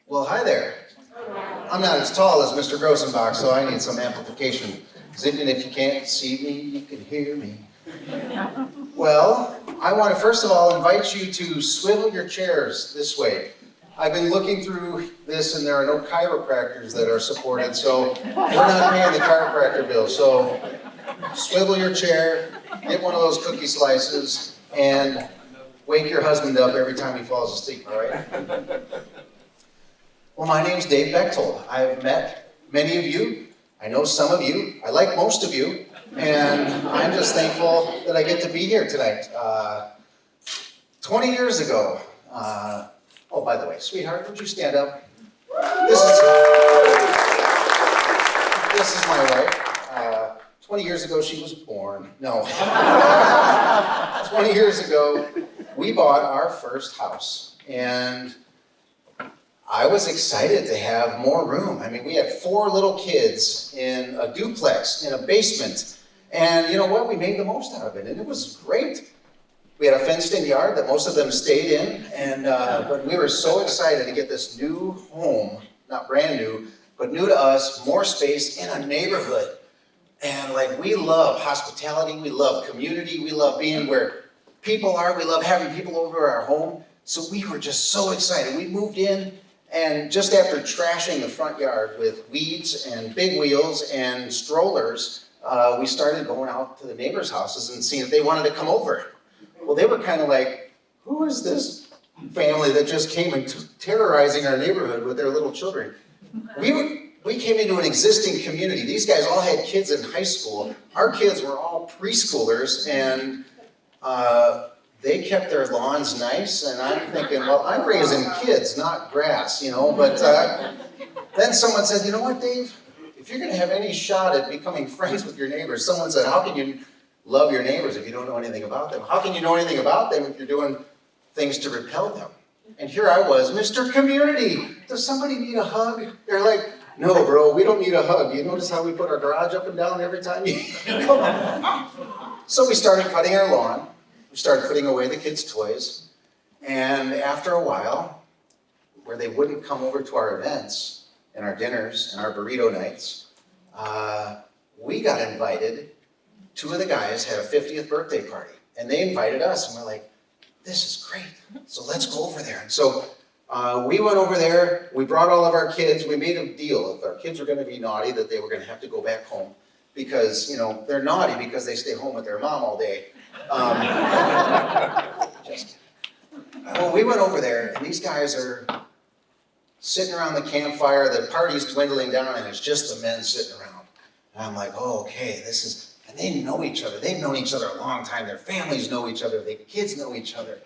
Well, hi there. I'm not as tall as Mr. Grossenbach, so I need some amplification. Because even if you can't see me, you can hear me. Well, I want to first of all invite you to swivel your chairs this way. I've been looking through this and there are no chiropractors that are supported, so we're not paying the chiropractor bill. So swivel your chair, get one of those cookie slices, and wake your husband up every time he falls asleep, all right? Well, my name's Dave Bechtold. I've met many of you. I know some of you. I like most of you. And I'm just thankful that I get to be here tonight. 20 years ago, oh, by the way, sweetheart, would you stand up? This is my wife. 20 years ago, she was born. No. 20 years ago, we bought our first house. And I was excited to have more room. I mean, we had 4 little kids in a duplex, in a basement. And you know what? We made the most out of it, and it was great. We had a fenced-in yard that most of them stayed in, and but we were so excited to get this new home, not brand new, but new to us, more space in a neighborhood. And like, we love hospitality, we love community, we love being where people are, we love having people over our home. So we were just so excited. We moved in, and just after trashing the front yard with weeds and big wheels and strollers, we started going out to the neighbors' houses and seeing if they wanted to come over. Well, they were kind of like, who is this family that just came and terrorizing our neighborhood with their little children? We came into an existing community. These guys all had kids in high school. Our kids were all preschoolers, and they kept their lawns nice, and I'm thinking, well, I'm raising kids, not grass, you know, but then someone said, you know what, Dave? If you're gonna have any shot at becoming friends with your neighbors, someone said, how can you love your neighbors if you don't know anything about them? How can you know anything about them if you're doing things to repel them? And here I was, Mr. Community, does somebody need a hug? They're like, no, bro, we don't need a hug. You notice how we put our garage up and down every time you come on? So we started cutting our lawn. We started putting away the kids' toys. And after a while, where they wouldn't come over to our events and our dinners and our burrito nights, we got invited. 2 of the guys had a 50th birthday party, and they invited us, and we're like, this is great, so let's go over there. And so we went over there, we brought all of our kids, we made a deal. If our kids were gonna be naughty, that they were gonna have to go back home, because, you know, they're naughty because they stay home with their mom all day. Just kidding. Well, we went over there, and these guys are sitting around the campfire, the party's dwindling down, and it's just the men sitting around. And I'm like, oh, okay, this is, and they know each other. They've known each other a long time. Their families know each other. Their kids know each other.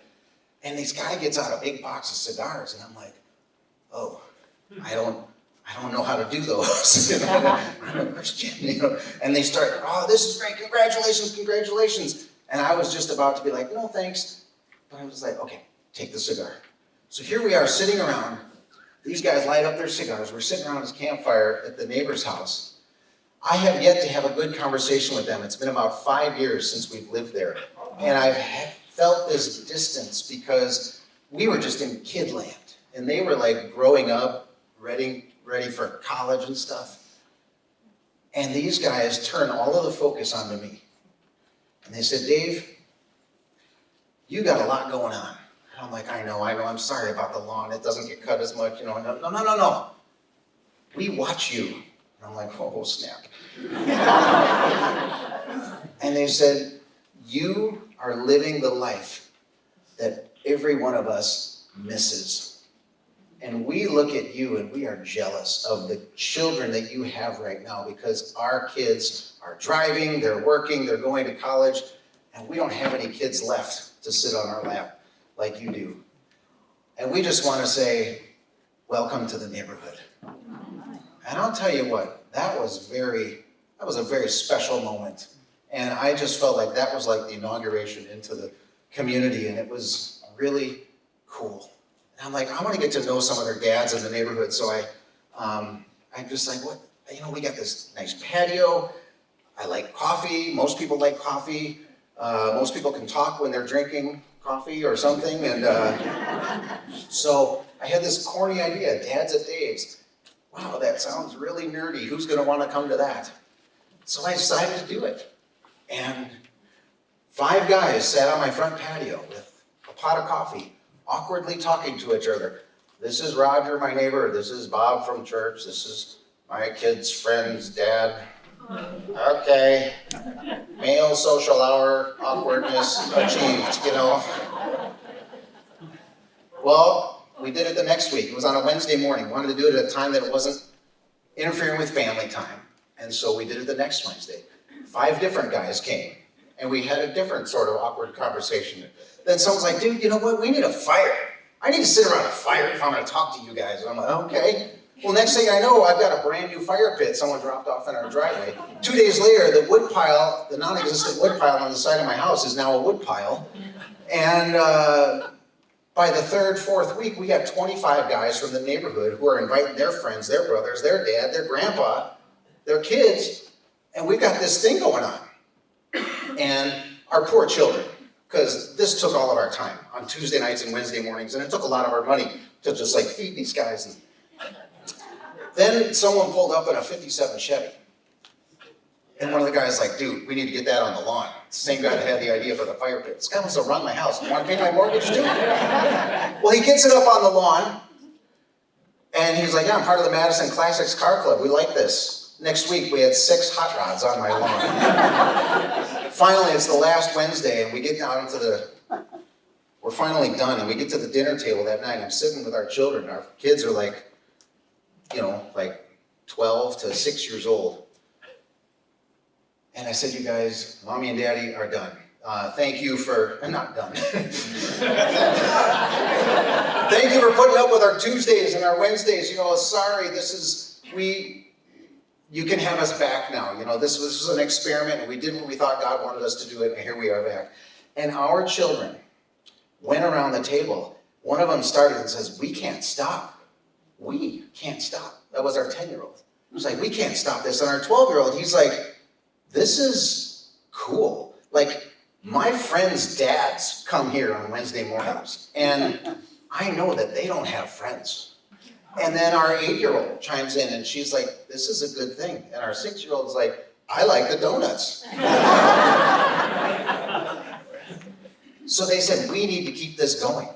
And this guy gets out a big box of cigars, and I'm like, oh, I don't know how to do those. You know, I'm a Christian, you know. And they start, oh, this is great, congratulations, congratulations. And I was just about to be like, no, thanks. But I was like, okay, take the cigar. So here we are sitting around. These guys light up their cigars. We're sitting around this campfire at the neighbor's house. I have yet to have a good conversation with them. It's been about 5 years since we've lived there. And I've felt this distance because we were just in kid land. And they were like growing up, ready for college and stuff. And these guys turned all of the focus onto me. And they said, Dave, you got a lot going on. And I'm like, I know, I'm sorry about the lawn. It doesn't get cut as much, you know. No. We watch you. And I'm like, oh, snap. And they said, you are living the life that every one of us misses. And we look at you and we are jealous of the children that you have right now, because our kids are driving, they're working, they're going to college, and we don't have any kids left to sit on our lap like you do. And we just want to say, welcome to the neighborhood. And I'll tell you what, that was a very special moment. And I just felt like that was like the inauguration into the community, and it was really cool. And I'm like, I want to get to know some of their dads in the neighborhood, so I'm just like, what? You know, we got this nice patio. I like coffee. Most people like coffee. Most people can talk when they're drinking coffee or something. And so I had this corny idea, Dad's at Dave's. Wow, that sounds really nerdy. Who's going to want to come to that? So I decided to do it. And 5 guys sat on my front patio with a pot of coffee, awkwardly talking to each other. This is Roger, my neighbor. This is Bob from church. This is my kid's friend's dad. Okay. Male social hour, awkwardness achieved, Well, we did it the next week. It was on a Wednesday morning. We wanted to do it at a time that it wasn't interfering with family time. And so we did it the next Wednesday. 5 different guys came, and we had a different sort of awkward conversation. Then someone's like, dude, you know what? We need a fire. I need to sit around a fire if I'm going to talk to you guys. And I'm like, okay. Well, next thing I know, I've got a brand new fire pit someone dropped off in our driveway. 2 days later, the wood pile, the non-existent wood pile on the side of my house is now a wood pile. And by the 3rd, 4th week, we got 25 guys from the neighborhood who are inviting their friends, their brothers, their dad, their grandpa, their kids, and we've got this thing going on. And our poor children, because this took all of our time on Tuesday nights and Wednesday mornings, and it took a lot of our money to just like feed these guys. And then someone pulled up in a 57 Chevy. And one of the guys like, dude, we need to get that on the lawn. It's the same guy that had the idea for the fire pit. This guy wants to run my house. You want to pay my mortgage too? Well, he gets it up on the lawn, and he's like, yeah, I'm part of the Madison Classics Car Club. We like this. Next week, we had 6 hot rods on my lawn. Finally, it's the last Wednesday, and we get down to we're finally done, and we get to the dinner table that night. I'm sitting with our children. Our kids are like 12 to 6 years old. And I said, you guys, Mommy and Daddy are done. Thank you for, I'm not done. Thank you for putting up with our Tuesdays and our Wednesdays. Sorry, you can have us back now. This was an experiment, and we did what we thought God wanted us to do it, and here we are back. And our children went around the table. One of them started and says, we can't stop. We can't stop. That was our 10-year-old. He was like, we can't stop this. And our 12-year-old, he's like, this is cool. Like, my friends' dads come here on Wednesday mornings, and I know that they don't have friends. And then our 8-year-old chimes in, and she's like, this is a good thing. And our 6-year-old's like, I like the donuts. So they said, we need to keep this going.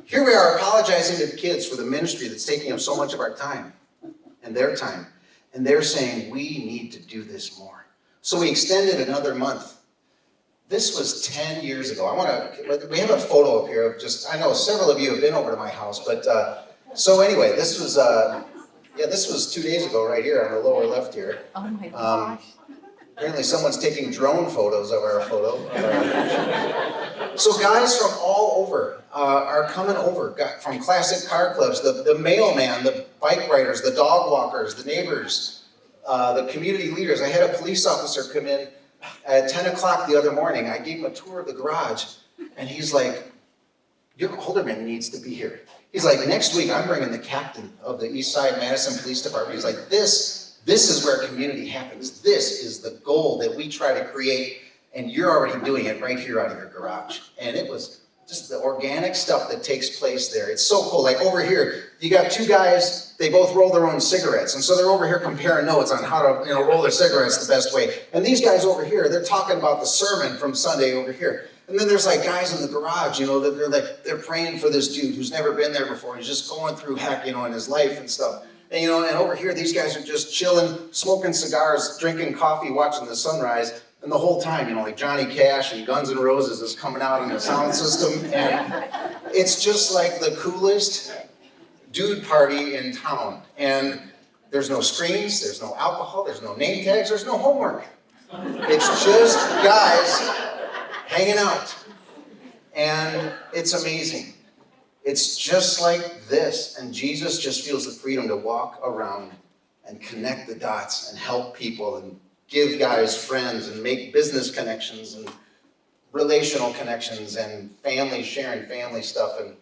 Here we are apologizing to the kids for the ministry that's taking up so much of our time and their time. And they're saying, we need to do this more. So we extended another month. This was 10 years ago. We have a photo up here of I know several of you have been over to my house, but so anyway, this was 2 days ago right here on the lower left here. Oh my gosh. Apparently someone's taking drone photos of our photo. So guys from all over are coming over, from classic car clubs, the mailman, the bike riders, the dog walkers, the neighbors, the community leaders. I had a police officer come in at 10 o'clock the other morning. I gave him a tour of the garage, and he's like, your alderman needs to be here. He's like, next week I'm bringing the captain of the East Side Madison Police Department. He's like, this is where community happens. This is the goal that we try to create, and you're already doing it right here out of your garage. And it was just the organic stuff that takes place there. It's so cool. Like over here, you got 2 guys, they both roll their own cigarettes. And so they're over here comparing notes on how to roll their cigarettes the best way. And these guys over here, they're talking about the sermon from Sunday over here. And then there's like guys in the garage, they're praying for this dude who's never been there before. He's just going through heck, in his life and stuff. And, and over here, these guys are just chilling, smoking cigars, drinking coffee, watching the sunrise. And the whole time, like Johnny Cash and Guns N' Roses is coming out in the sound system. And it's just like the coolest dude party in town. And there's no screens, there's no alcohol, there's no name tags, there's no homework. It's just guys hanging out. And it's amazing. It's just like this. And Jesus just feels the freedom to walk around and connect the dots and help people and give guys friends and make business connections and relational connections and family sharing family stuff. And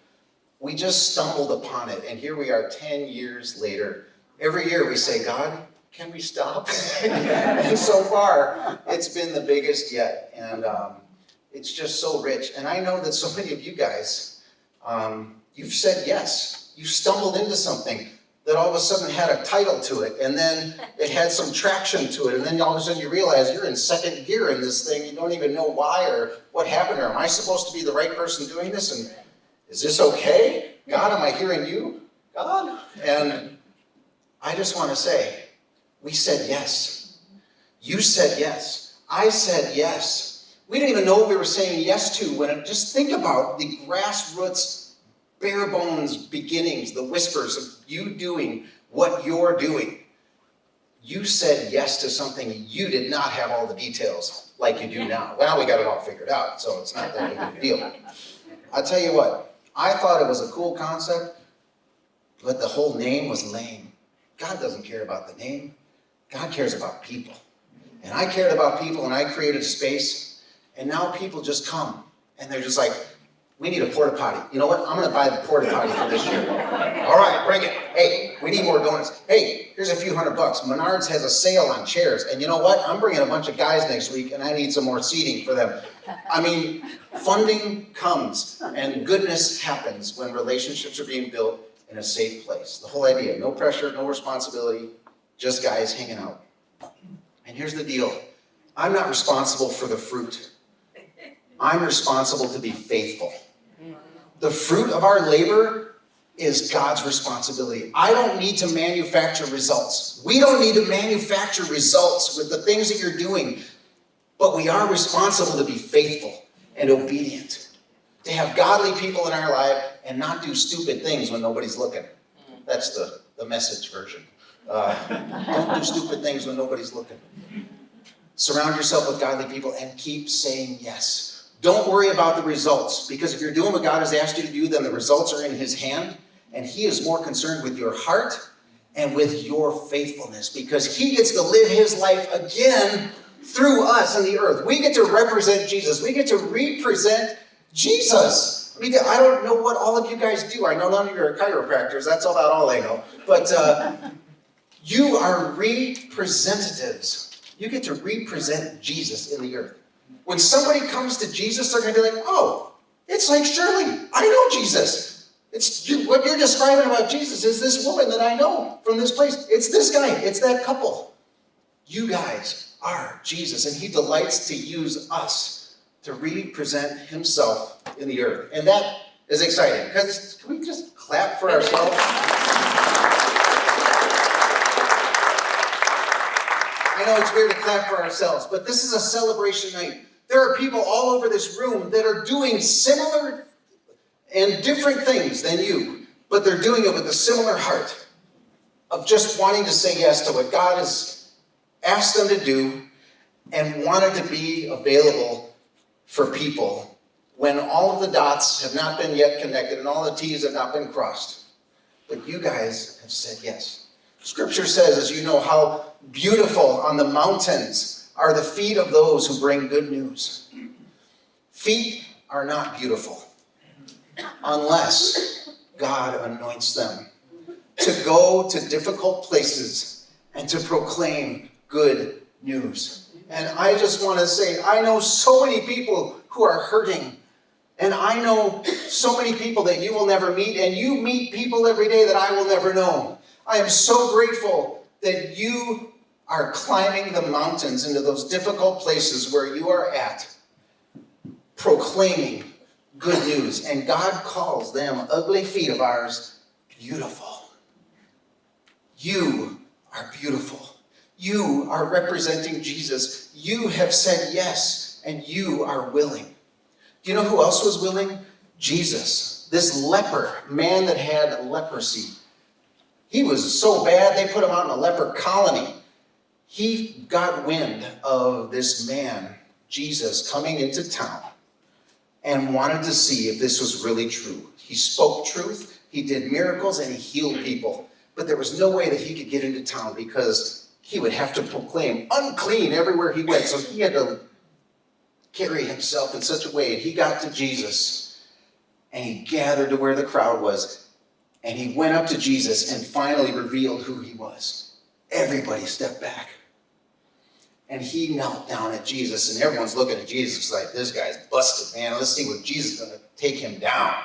we just stumbled upon it. And here we are 10 years later. Every year we say, God, can we stop? And so far, it's been the biggest yet. And it's just so rich. And I know that so many of you guys, you've said yes You stumbled into something that all of a sudden had a title to it, and then it had some traction to it, and then all of a sudden you realize you're in second gear in this thing. You don't even know why or what happened, or am I supposed to be the right person doing this, and is this okay? God, am I hearing you, God? And I just want to say, we said yes. You said yes. I said yes. We didn't even know what we were saying yes to just think about the grassroots, bare bones beginnings, the whispers of you doing what you're doing. You said yes to something you did not have all the details like you do now. Well, we got it all figured out, so it's not that big of a deal. I'll tell you what, I thought it was a cool concept, but the whole name was lame. God doesn't care about the name. God cares about people. And I cared about people, and I created a space, and now people just come, and they're just like, we need a porta potty. You know what? I'm going to buy the porta potty for this year. All right, bring it. Hey, we need more donuts. Hey, here's a few $100. Menards has a sale on chairs. And you know what? I'm bringing a bunch of guys next week, and I need some more seating for them. I mean, funding comes, and goodness happens when relationships are being built in a safe place. The whole idea, no pressure, no responsibility, just guys hanging out. And here's the deal. I'm not responsible for the fruit. I'm responsible to be faithful. The fruit of our labor is God's responsibility. I don't need to manufacture results. We don't need to manufacture results with the things that you're doing, but we are responsible to be faithful and obedient, to have godly people in our life and not do stupid things when nobody's looking. That's the message version. Don't do stupid things when nobody's looking. Surround yourself with godly people and keep saying yes. Don't worry about the results, because if you're doing what God has asked you to do, then the results are in His hand, and He is more concerned with your heart and with your faithfulness, because He gets to live His life again through us in the earth. We get to represent Jesus. We get to represent Jesus. I mean, I don't know what all of you guys do. I know none of you are chiropractors. That's about all I know. But you are representatives. You get to represent Jesus in the earth. When somebody comes to Jesus, they're going to be like, oh, it's like Shirley. I know Jesus. What you're describing about Jesus is this woman that I know from this place. It's this guy. It's that couple. You guys are Jesus, and He delights to use us to represent Himself in the earth. And that is exciting. Because can we just clap for ourselves? I know it's weird to clap for ourselves, but this is a celebration night. There are people all over this room that are doing similar and different things than you, but they're doing it with a similar heart of just wanting to say yes to what God has asked them to do and wanted to be available for people when all of the dots have not been yet connected and all the T's have not been crossed. But you guys have said yes. Scripture says, as you know, how beautiful on the mountains are the feet of those who bring good news. Feet are not beautiful unless God anoints them to go to difficult places and to proclaim good news. And I just want to say, I know so many people who are hurting, and I know so many people that you will never meet, and you meet people every day that I will never know. I am so grateful that you are climbing the mountains into those difficult places where you are at, proclaiming good news. And God calls them ugly feet of ours beautiful. You are beautiful. You are representing Jesus. You have said yes, and you are willing. Do you know who else was willing? Jesus, this leper, man that had leprosy. He was so bad, they put him out in a leper colony. He got wind of this man, Jesus, coming into town and wanted to see if this was really true. He spoke truth, he did miracles, and he healed people. But there was no way that he could get into town because he would have to proclaim unclean everywhere he went. So he had to carry himself in such a way. And he got to Jesus, and he gathered to where the crowd was, and he went up to Jesus and finally revealed who he was. Everybody stepped back. And he knelt down at Jesus, and everyone's looking at Jesus like, this guy's busted, man. Let's see what Jesus is going to take him down.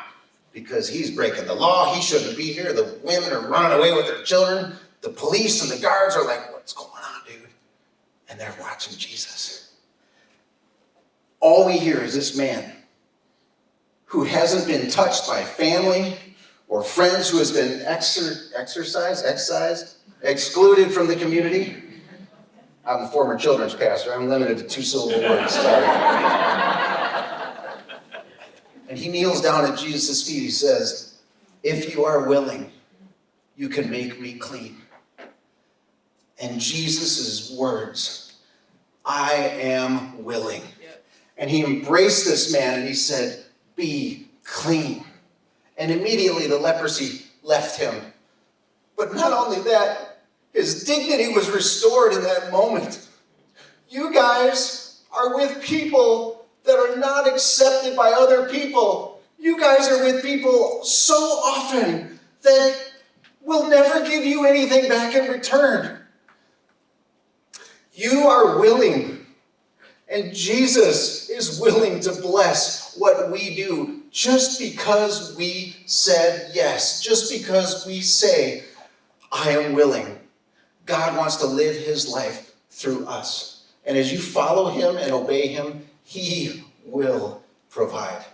because he's breaking the law. He shouldn't be here. The women are running away with their children. The police and the guards are like, what's going on, dude? And they're watching Jesus. All we hear is this man who hasn't been touched by family or friends, who has been excluded from the community. I'm a former children's pastor. I'm limited to 2-syllable words. Sorry. And he kneels down at Jesus' feet. He says, if you are willing, you can make me clean. And Jesus' words, I am willing. And he embraced this man and he said, be clean. And immediately the leprosy left him. But not only that, his dignity was restored in that moment. You guys are with people that are not accepted by other people. You guys are with people so often that will never give you anything back in return. You are willing, and Jesus is willing to bless what we do just because we said yes, just because we say, I am willing. God wants to live his life through us. And as you follow him and obey him, he will provide.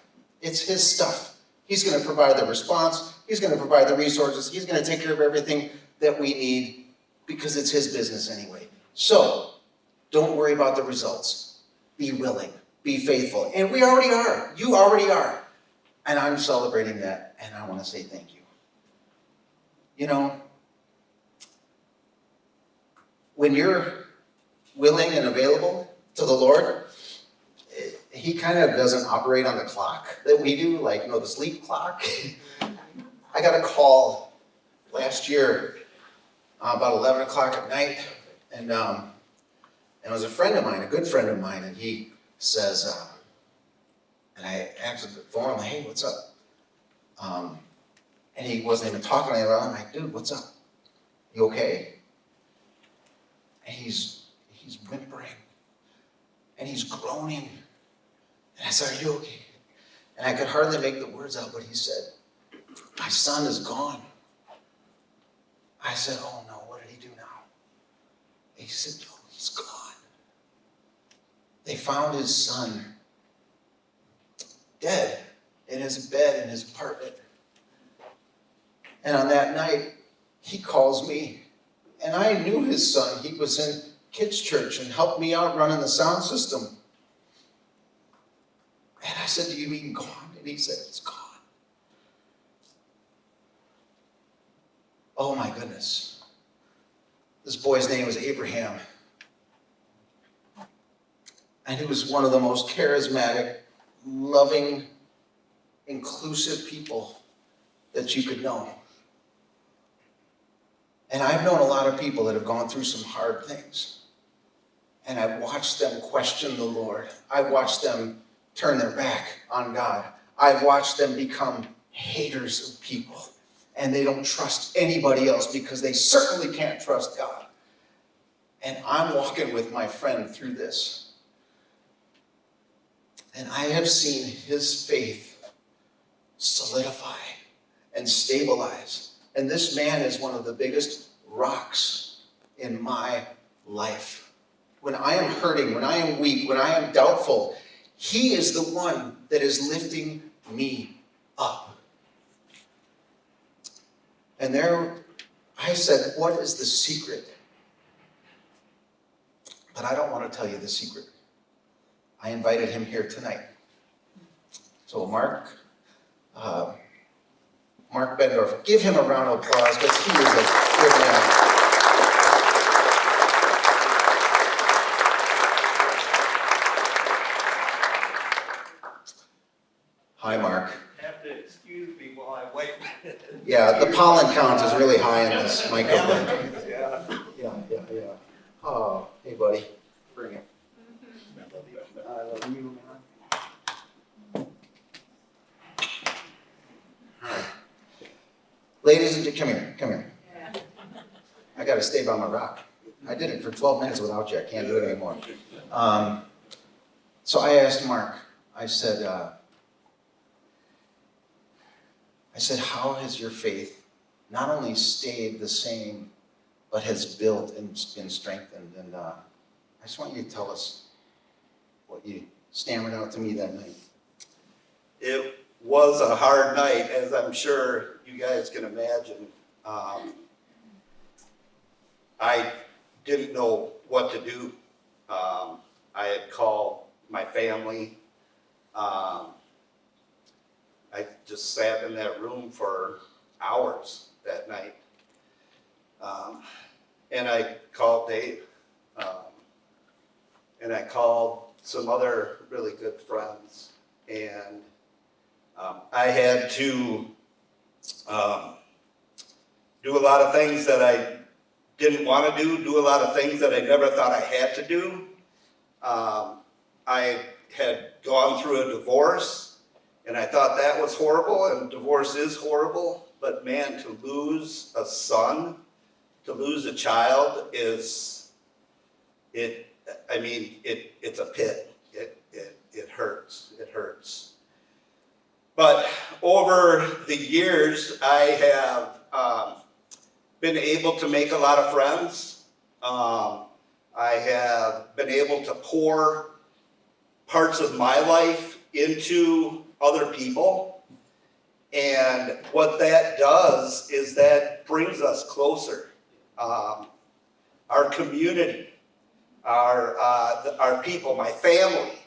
It's his stuff. He's going to provide the response. He's going to provide the resources. He's going to take care of everything that we need because it's his business anyway. So, don't worry about the results. Be willing. Be faithful. And we already are. You already are. And I'm celebrating that, and I want to say thank you. You know, when you're willing and available to the Lord, he kind of doesn't operate on the clock that we do, like, you know, the sleep clock. I got a call last year about 11 o'clock at night, and it was a friend of mine, a good friend of mine, and he says, and I answered the phone, I'm like, hey, what's up? And he wasn't even talking to me about it. I'm like, dude, what's up? You okay? And he's whimpering, and he's groaning. And I said, are you okay? And I could hardly make the words out, but he said, my son is gone. I said, oh no, what did he do now? He said, no, he's gone. They found his son dead in his bed in his apartment. And on that night, he calls me. And I knew his son. He was in kids' church and helped me out running the sound system. And I said, do you mean gone? And he said, it's gone. Oh my goodness. This boy's name was Abraham. And he was one of the most charismatic, loving, inclusive people that you could know. And I've known a lot of people that have gone through some hard things. And I've watched them question the Lord. I've watched them turn their back on God. I've watched them become haters of people. And they don't trust anybody else because they certainly can't trust God. And I'm walking with my friend through this. And I have seen his faith solidify and stabilize. And this man is one of the biggest rocks in my life. When I am hurting, when I am weak, when I am doubtful, he is the one that is lifting me up. And there, I said, what is the secret? But I don't want to tell you the secret. I invited him here tonight. So Mark Bendorf, give him a round of applause because he is a good man. Hi, Mark. You have to excuse me while I wait. Yeah, the pollen count is really high in this microphone. Yeah. Yeah. Oh, hey, buddy. Bring it. I love you, man. All right. Ladies and gentlemen, come here. I got to stay by my rock. I did it for 12 minutes without you. I can't do it anymore. So I asked Mark, I said, I said, how has your faith not only stayed the same, but has built and been strengthened? And I just want you to tell us what you stammered out to me that night. It was a hard night, as I'm sure you guys can imagine. I didn't know what to do. I had called my family. I just sat in that room for hours that night. And I called Dave. And I called some other really good friends. And I had to do a lot of things that I didn't want to do a lot of things that I never thought I had to do. I had gone through a divorce, and I thought that was horrible, and divorce is horrible, but man, to lose a son, to lose a child it's a pit. It hurts. But over the years, I have been able to make a lot of friends. I have been able to pour parts of my life into other people. And what that does is that brings us closer. Our community, our people, my family.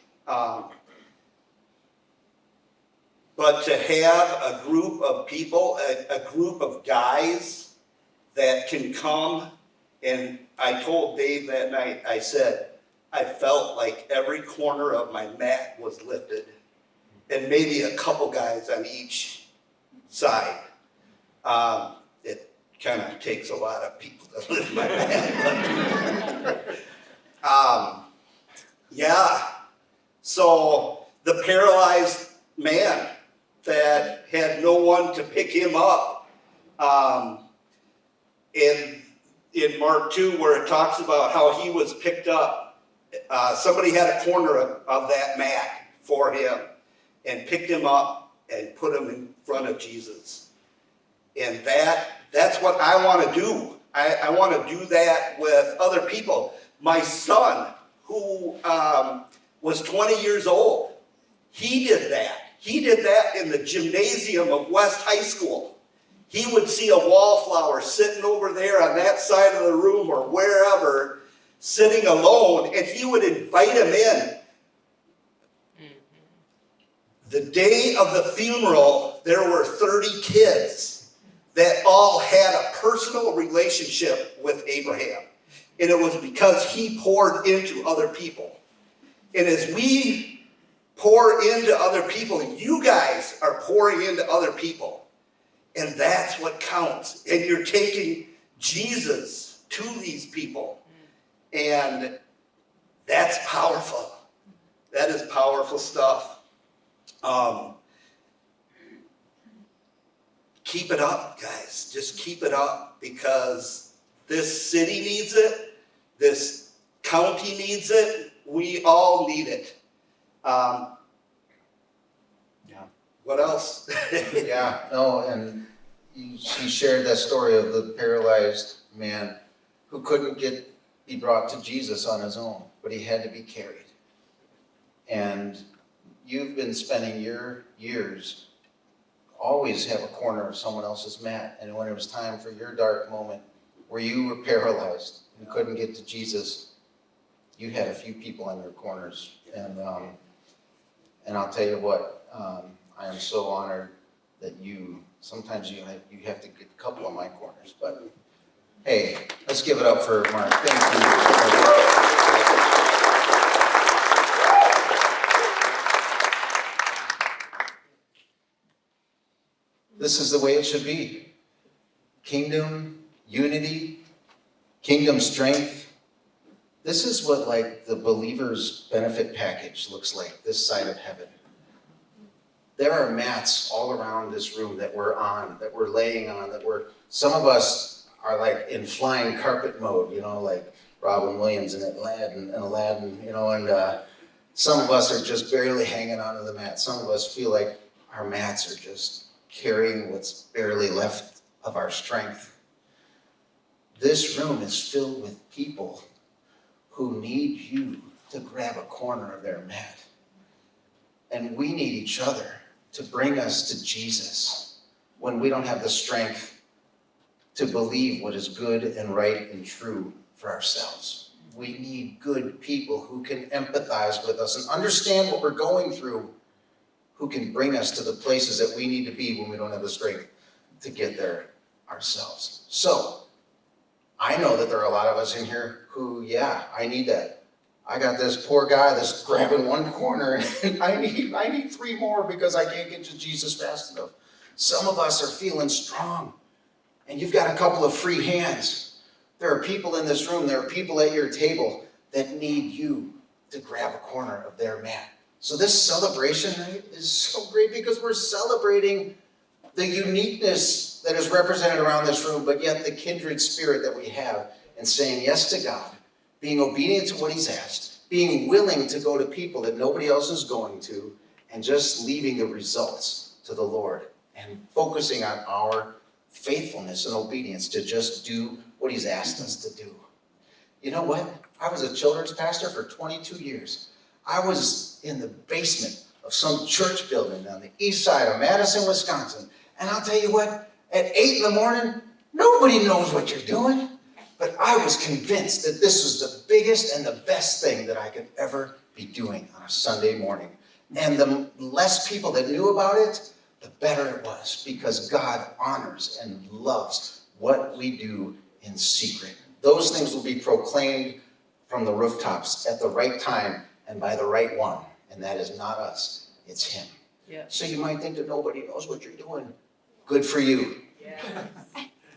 But to have a group of people, a group of guys that can come, and I told Dave that night, I said, I felt like every corner of my mat was lifted, and maybe a couple guys on each side. It kind of takes a lot of people to lift my mat. Yeah, so the paralyzed man that had no one to pick him up. In Mark 2, where it talks about how he was picked up, somebody had a corner of that mat for him and picked him up and put him in front of Jesus. And that's what I want to do. I want to do that with other people. My son, who was 20 years old, he did that. He did that in the gymnasium of West High School. He would see a wallflower sitting over there on that side of the room or wherever, sitting alone, and he would invite him in. The day of the funeral, there were 30 kids that all had a personal relationship with Abraham. And it was because he poured into other people. And as we pour into other people, you guys are pouring into other people. And that's what counts. And you're taking Jesus to these people. And that's powerful. That is powerful stuff. Keep it up, guys. Just keep it up, because this city needs it. This county needs it. We all need it. What else? Yeah, no, and she shared that story of the paralyzed man who couldn't be brought to Jesus on his own, but he had to be carried. And you've been spending your years always have a corner of someone else's mat, and when it was time for your dark moment where you were paralyzed and couldn't get to Jesus, you had a few people in your corners. And I'll tell you what, I am so honored that sometimes you have to get a couple of my corners, but hey, let's give it up for Mark. Thank you. This is the way it should be. Kingdom, unity, kingdom strength. This is what the believer's benefit package looks like this side of heaven. There are mats all around this room that we're on, that we're laying on, some of us are in flying carpet mode, like Robin Williams and Aladdin, and some of us are just barely hanging onto the mat. Some of us feel like our mats are just carrying what's barely left of our strength. This room is filled with people who need you to grab a corner of their mat. And we need each other to bring us to Jesus when we don't have the strength to believe what is good and right and true for ourselves. We need good people who can empathize with us and understand what we're going through, who can bring us to the places that we need to be when we don't have the strength to get there ourselves. So, I know that there are a lot of us in here who, yeah, I need that. I got this poor guy that's grabbing one corner, and I need 3 more because I can't get to Jesus fast enough. Some of us are feeling strong, and you've got a couple of free hands. There are people in this room, there are people at your table that need you to grab a corner of their mat. So this celebration night is so great because we're celebrating the uniqueness that is represented around this room, but yet the kindred spirit that we have in saying yes to God, being obedient to what he's asked, being willing to go to people that nobody else is going to, and just leaving the results to the Lord and focusing on our faithfulness and obedience to just do what he's asked us to do. You know what? I was a children's pastor for 22 years. I was in the basement of some church building on the east side of Madison, Wisconsin. And I'll tell you what, at 8 in the morning, nobody knows what you're doing. But I was convinced that this was the biggest and the best thing that I could ever be doing on a Sunday morning. And the less people that knew about it, the better it was, because God honors and loves what we do in secret. Those things will be proclaimed from the rooftops at the right time and by the right one. And that is not us, it's him. Yeah. So you might think that nobody knows what you're doing. Good for you. Yeah.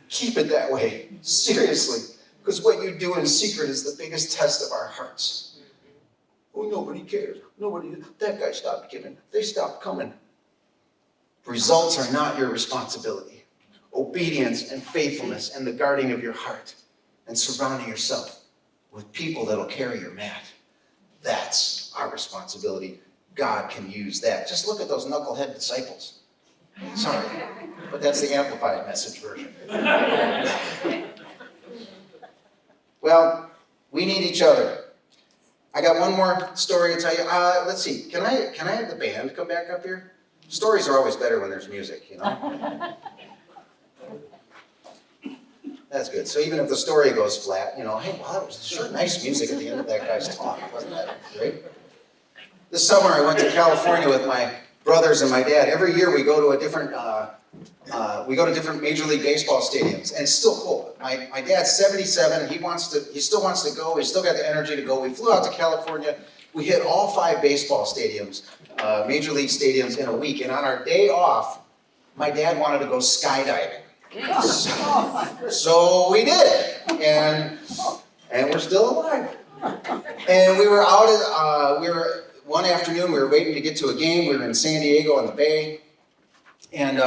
Keep it that way, seriously. Because what you do in secret is the biggest test of our hearts. Oh, nobody cares. That guy stopped giving. They stopped coming. Results are not your responsibility. Obedience and faithfulness and the guarding of your heart and surrounding yourself with people that'll carry your mat. That's our responsibility. God can use that. Just look at those knucklehead disciples. Sorry, but that's the amplified message version. Well, we need each other. I got one more story to tell you. Let's see. Can I have the band come back up here? Stories are always better when there's music, you know? That's good. So even if the story goes flat, you know, hey, wow, that was sure nice music at the end of that guy's talk. Wasn't that great? This summer I went to California with my brothers and my dad. Every year we go to different Major League Baseball stadiums, and it's still cool. My dad's 77. He still wants to go. He's still got the energy to go. We flew out to California. We hit all 5 baseball stadiums, Major League stadiums in a week. And on our day off, my dad wanted to go skydiving. So we did, and we're still alive. And we were out one afternoon, we were waiting to get to a game. We were in San Diego on the Bay. And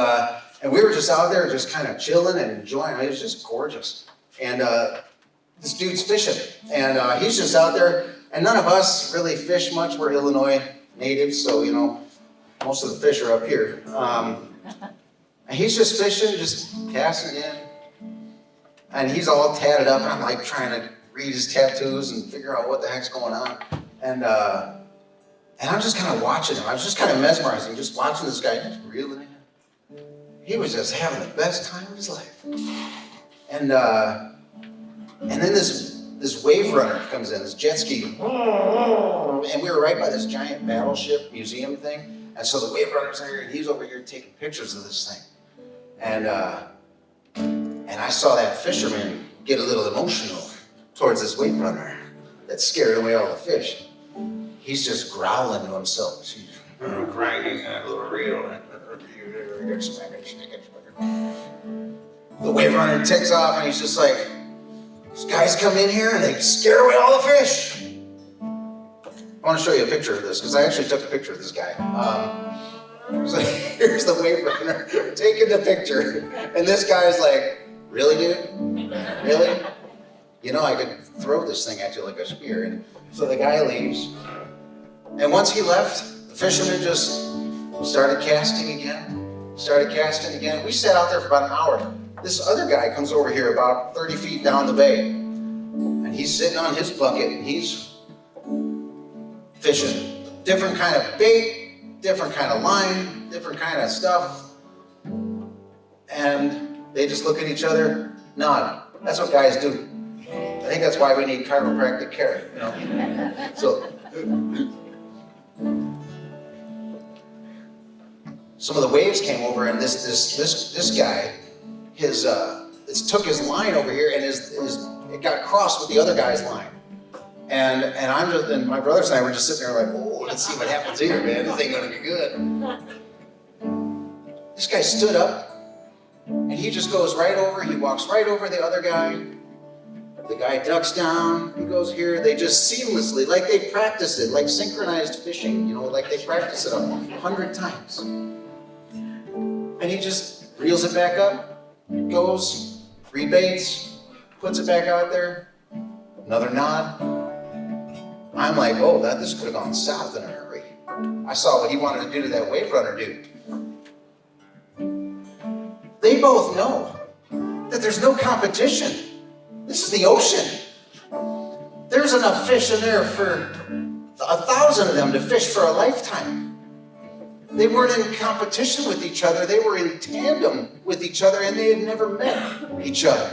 we were just out there just kind of chilling and enjoying. It was just gorgeous. And this dude's fishing. And he's just out there. And none of us really fish much. We're Illinois natives, so, you know, most of the fish are up here. And he's just fishing, just casting in. And he's all tatted up. And I'm like trying to read his tattoos and figure out what the heck's going on. And I'm just kind of watching him. I was just kind of mesmerizing, just watching this guy just reeling in. He was just having the best time of his life. And then this wave runner comes in, this jet ski. And we were right by this giant battleship museum thing. And so the wave runner's here, and he's over here taking pictures of this thing. And I saw that fisherman get a little emotional towards this wave runner that scared away all the fish. He's just growling to himself. He's grinding that little reel. The wave runner takes off, and he's just like, these guys come in here and they scare away all the fish. I want to show you a picture of this, because I actually took a picture of this guy. So here's the wave runner taking the picture, and this guy's like, really, dude? Really? You know, I could throw this thing at you like a spear. And so the guy leaves. And once he left, the fisherman just started casting again. Started casting again. We sat out there for about an hour. This other guy comes over here about 30 feet down the bay. And he's sitting on his bucket and he's fishing. Different kind of bait, different kind of line, different kind of stuff. And they just look at each other, nod. That's what guys do. I think that's why we need chiropractic care, you know. So, some of the waves came over, and this guy, it took his line over here, and it got crossed with the other guy's line. And my brothers and I were just sitting there like, oh, let's see what happens here, man. This ain't gonna be good. This guy stood up, and he just goes right over. He walks right over the other guy. The guy ducks down, he goes here. They just seamlessly, like they practice it, like synchronized fishing, you know, like they practice it 100 times. And he just reels it back up, goes, rebaits, puts it back out there, another nod. I'm like, oh, this could have gone south in a hurry. I saw what he wanted to do to that wave runner dude. They both know that there's no competition. This is the ocean. There's enough fish in there for 1,000 of them to fish for a lifetime. They weren't in competition with each other. They were in tandem with each other, and they had never met each other.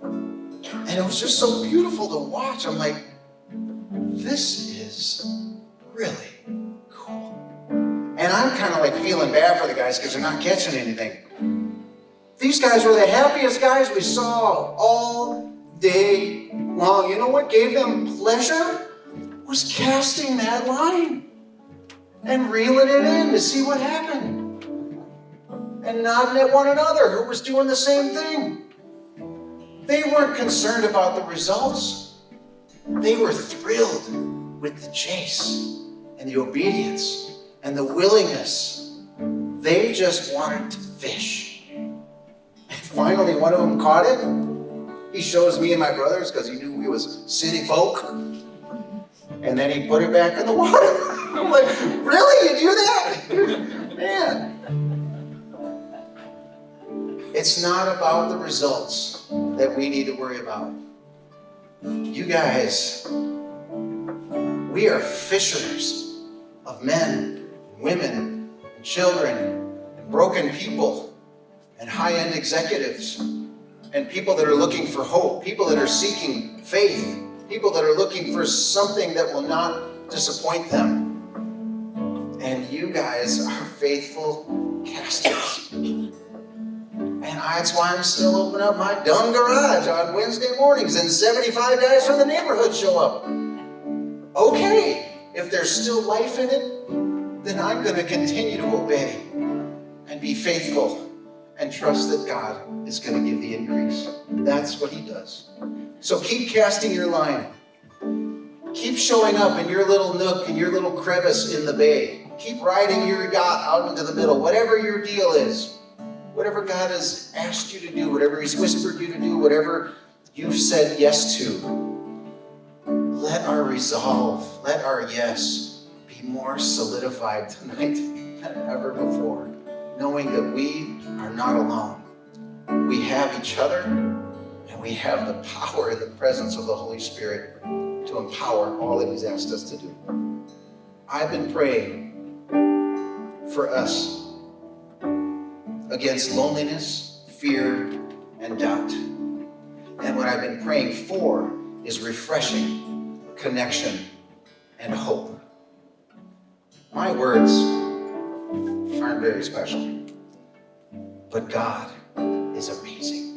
And it was just so beautiful to watch. I'm like, this is really cool. And I'm kind of like feeling bad for the guys because they're not catching anything. These guys were the happiest guys we saw all day long. You know what gave them pleasure? Was casting that line and reeling it in to see what happened. And nodding at one another who was doing the same thing. They weren't concerned about the results. They were thrilled with the chase and the obedience and the willingness. They just wanted to fish. And finally, one of them caught it. He shows me and my brothers because he knew we was city folk. And then he put it back in the water. I'm like, really? You do that? Man. It's not about the results that we need to worry about. You guys, we are fishers of men, and women, and children, and broken people, and high-end executives, and people that are looking for hope, people that are seeking faith, people that are looking for something that will not disappoint them. And you guys are faithful casters. And that's why I'm still opening up my dumb garage on Wednesday mornings and 75 guys from the neighborhood show up. Okay, if there's still life in it, then I'm going to continue to obey and be faithful and trust that God is going to give the increase. That's what he does. So keep casting your line. Keep showing up in your little nook, in your little crevice in the bay. Keep riding your yacht out into the middle, whatever your deal is. Whatever God has asked you to do, whatever he's whispered you to do, whatever you've said yes to, let our resolve, let our yes be more solidified tonight than ever before, knowing that we are not alone. We have each other, and we have the power and the presence of the Holy Spirit to empower all that he's asked us to do. I've been praying for us against loneliness, fear, and doubt. And what I've been praying for is refreshing, connection, and hope. My words aren't very special, but God is amazing.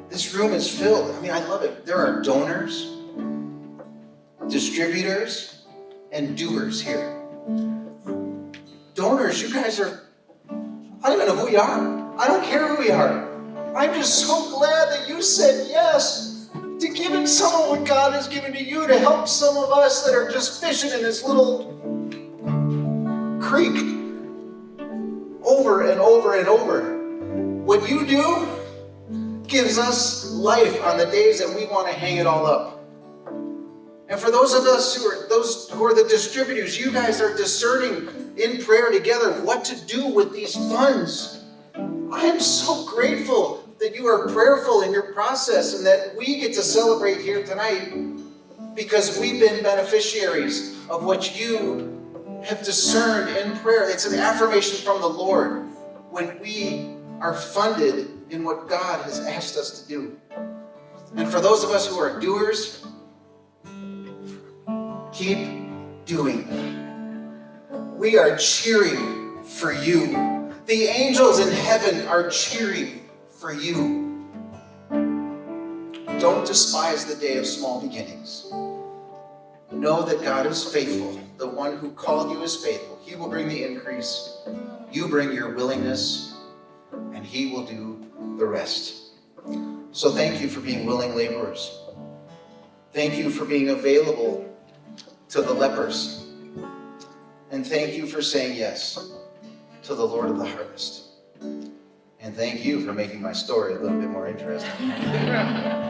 This room is filled. I mean, I love it. There are donors, distributors, and doers here. Donors, you guys are, I don't even know who you are. I don't care who you are. I'm just so glad that you said yes to giving some of what God has given to you to help some of us that are just fishing in this little creek over and over and over. What you do gives us life on the days that we want to hang it all up. And for those of us who are the distributors, you guys are discerning in prayer together what to do with these funds. I am so grateful that you are prayerful in your process and that we get to celebrate here tonight because we've been beneficiaries of what you have discerned in prayer. It's an affirmation from the Lord when we are funded in what God has asked us to do. And for those of us who are doers, keep doing. We are cheering for you. The angels in heaven are cheering for you. Don't despise the day of small beginnings. Know that God is faithful. The one who called you is faithful. He will bring the increase. You bring your willingness, and He will do the rest. So thank you for being willing laborers. Thank you for being available to the lepers. And thank you for saying yes to the Lord of the harvest. And thank you for making my story a little bit more interesting.